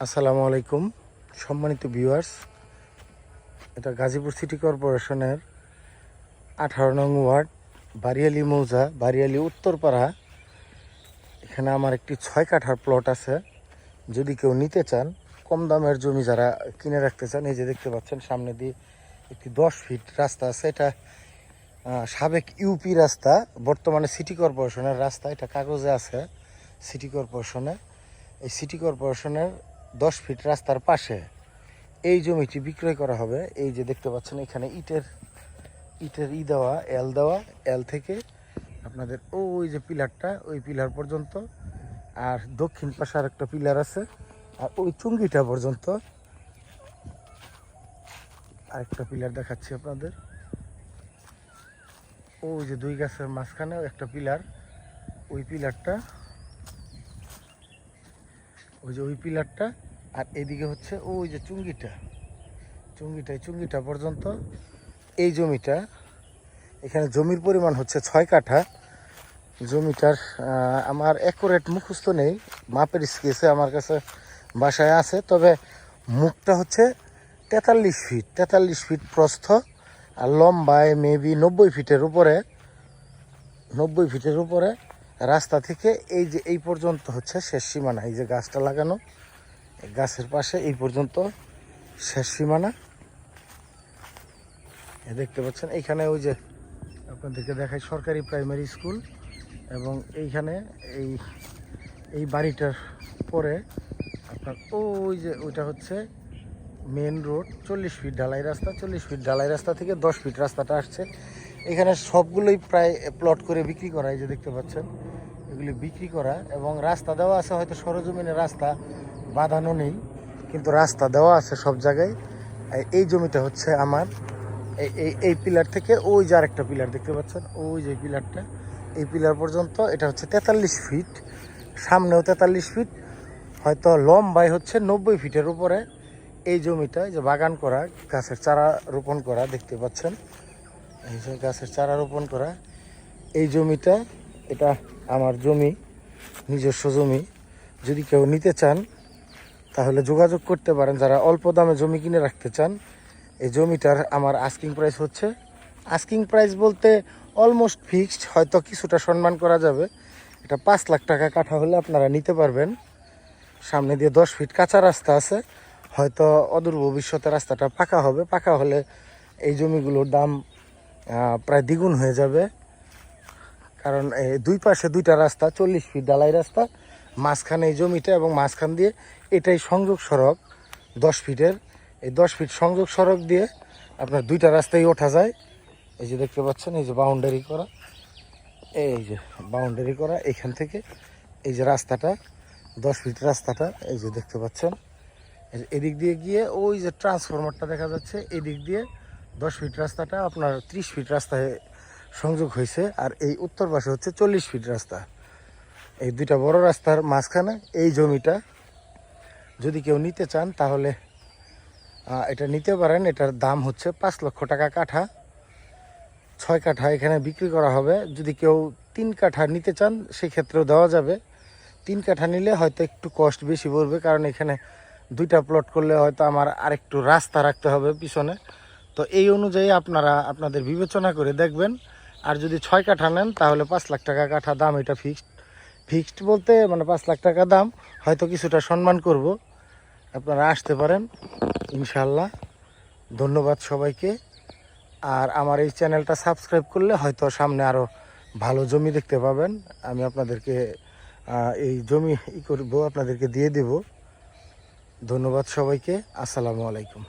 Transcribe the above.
আসসালামু আলাইকুম সম্মানিত ভিউয়ার্স, এটা গাজীপুর সিটি কর্পোরেশনের 18 নং ওয়ার্ড বারিয়ালি মৌজা বারিয়ালি উত্তরপাড়া। এখানে আমার একটি 6 কাঠার প্লট আছে। যদি কেউ নিতে চান, কম দামের জমি যারা কিনে রাখতে চান, এই যে দেখতে পাচ্ছেন সামনে দিয়ে একটি 10 ফিট রাস্তা আছে। এটা সাবেক ইউপি রাস্তা, বর্তমানে সিটি কর্পোরেশনের রাস্তা। এটা কাগজে আছে সিটি কর্পোরেশনে। এই সিটি কর্পোরেশনের 10 ফিট রাস্তার পাশে এই জমিটি বিক্রয় করা হবে। এই যে দেখতে পাচ্ছেন এখানে ইটের দেওয়া, এল থেকে আপনাদের ওই যে পিলারটা, ওই পিলার পর্যন্ত, আর দক্ষিণ পাশে আর একটা পিলার আছে, আর ওই চুঙ্গিটা পর্যন্ত আরেকটা পিলার দেখাচ্ছি আপনাদের। ওই যে দুই গাছের মাঝখানে একটা পিলার, ওই পিলারটা, ওই পিলারটা, আর এদিকে হচ্ছে ওই যে চুঙ্গিটা পর্যন্ত এই জমিটা। এখানে জমির পরিমাণ হচ্ছে 6 কাঠা। জমিটার আমার অ্যাকুরেট মুখস্থ নেই, মাপের স্কেচে আমার কাছে বাসায় আছে। তবে মুখটা হচ্ছে 43 ফিট প্রস্থ, আর লম্বায় মেবি 90 ফিটের উপরে। রাস্তা থেকে এই যে এই পর্যন্ত হচ্ছে শেষ সীমানা। এই যে গাছটা লাগানো, গাছের পাশে এই পর্যন্ত শেষ সীমানা দেখতে পাচ্ছেন। এইখানে ওই যে আপনাদেরকে দেখাই সরকারি প্রাইমারি স্কুল, এবং এইখানে এই বাড়িটার পরে আপনার ওই যে ওইটা হচ্ছে মেন রোড। 40 ফিট ঢালাই রাস্তা, 40 ফিট ঢালাই রাস্তা থেকে 10 ফিট রাস্তাটা আসছে। এখানে সবগুলোই প্রায় প্লট করে বিক্রি করা। এই যে দেখতে পাচ্ছেন এগুলি বিক্রি করা, এবং রাস্তা দেওয়া আছে। হয়তো সরজমিনে রাস্তা বাঁধানো নেই, কিন্তু রাস্তা দেওয়া আছে সব জায়গায়। এই জমিটা হচ্ছে আমার এই পিলার থেকে ওই যে আরেকটা পিলার দেখতে পাচ্ছেন, ওই যে পিলারটা, এই পিলার পর্যন্ত এটা হচ্ছে 43 ফিট, সামনেও 43 ফিট, হয়তো লম্বায় হচ্ছে 90 ফিটের উপরে। এই জমিটা যে বাগান করা, গাছের চারা রোপণ করা দেখতে পাচ্ছেন, এই যে গাছের চারা রোপণ করা এই জমিটা। এটা আমার জমি, নিজস্ব জমি। যদি কেউ নিতে চান তাহলে যোগাযোগ করতে পারেন, যারা অল্প দামে জমি কিনে রাখতে চান। এই জমিটার আমার আস্কিং প্রাইস বলতে অলমোস্ট ফিক্সড, হয়তো কিছুটা সম্মান করা যাবে। এটা 5 লাখ টাকা কাঠা হলে আপনারা নিতে পারবেন। সামনে দিয়ে 10 ফিট কাঁচা রাস্তা আছে, হয়তো অদূর ভবিষ্যতে রাস্তাটা পাকা হবে। পাকা হলে এই জমিগুলোর দাম প্রায় দ্বিগুণ হয়ে যাবে। কারণ দুই পাশে দুইটা রাস্তা, 40 ফিট ঢালাই রাস্তা, মাঝখানে এই জমিটা, এবং মাঝখান দিয়ে এটাই সংযোগ সড়ক 10 ফিটের। এই 10 ফিট সংযোগ সড়ক দিয়ে আপনার দুইটা রাস্তায় ওঠা যায়। এই যে দেখতে পাচ্ছেন এই যে বাউন্ডারি করা, এইখান থেকে এই যে রাস্তাটা 10 ফিট রাস্তাটা, এই যে দেখতে পাচ্ছেন এদিক দিয়ে গিয়ে ওই যে ট্রান্সফরমারটা দেখা যাচ্ছে, এদিক দিয়ে 10 ফিট রাস্তাটা আপনার 30 ফিট রাস্তায় সংযোগ হয়েছে। আর এই উত্তর পাশে হচ্ছে 40 ফিট রাস্তা। এই দুইটা বড় রাস্তার মাঝখানে এই জমিটা। যদি কেউ নিতে চান তাহলে এটা নিতে পারেন। এটার দাম হচ্ছে 5 লক্ষ টাকা কাঠা। 6 কাঠা এখানে বিক্রি করা হবে। যদি কেউ 3 কাঠা নিতে চান সেক্ষেত্রেও দেওয়া যাবে। 3 কাঠা নিলে হয়তো একটু কষ্ট বেশি পড়বে, কারণ এখানে দুইটা প্লট করলে হয়তো আমার আরেকটু রাস্তা রাখতে হবে পিছনে। তো এই অনুযায়ী আপনারা আপনাদের বিবেচনা করে দেখবেন। আর যদি 6 কাঠা নেন তাহলে 5 লাখ টাকা কাঠা দাম। এটা ফিক্সড বলতে মানে 5 লাখ টাকা দাম, হয়তো কিছুটা সম্মান করব। আপনারা আসতে পারেন ইনশাল্লাহ। ধন্যবাদ সবাইকে। আর আমার এই চ্যানেলটা সাবস্ক্রাইব করলে হয়তো সামনে আরও ভালো জমি দেখতে পাবেন। আমি আপনাদেরকে এই জমি আপনাদেরকে দিয়ে দেব। ধন্যবাদ সবাইকে। আসসালামু আলাইকুম।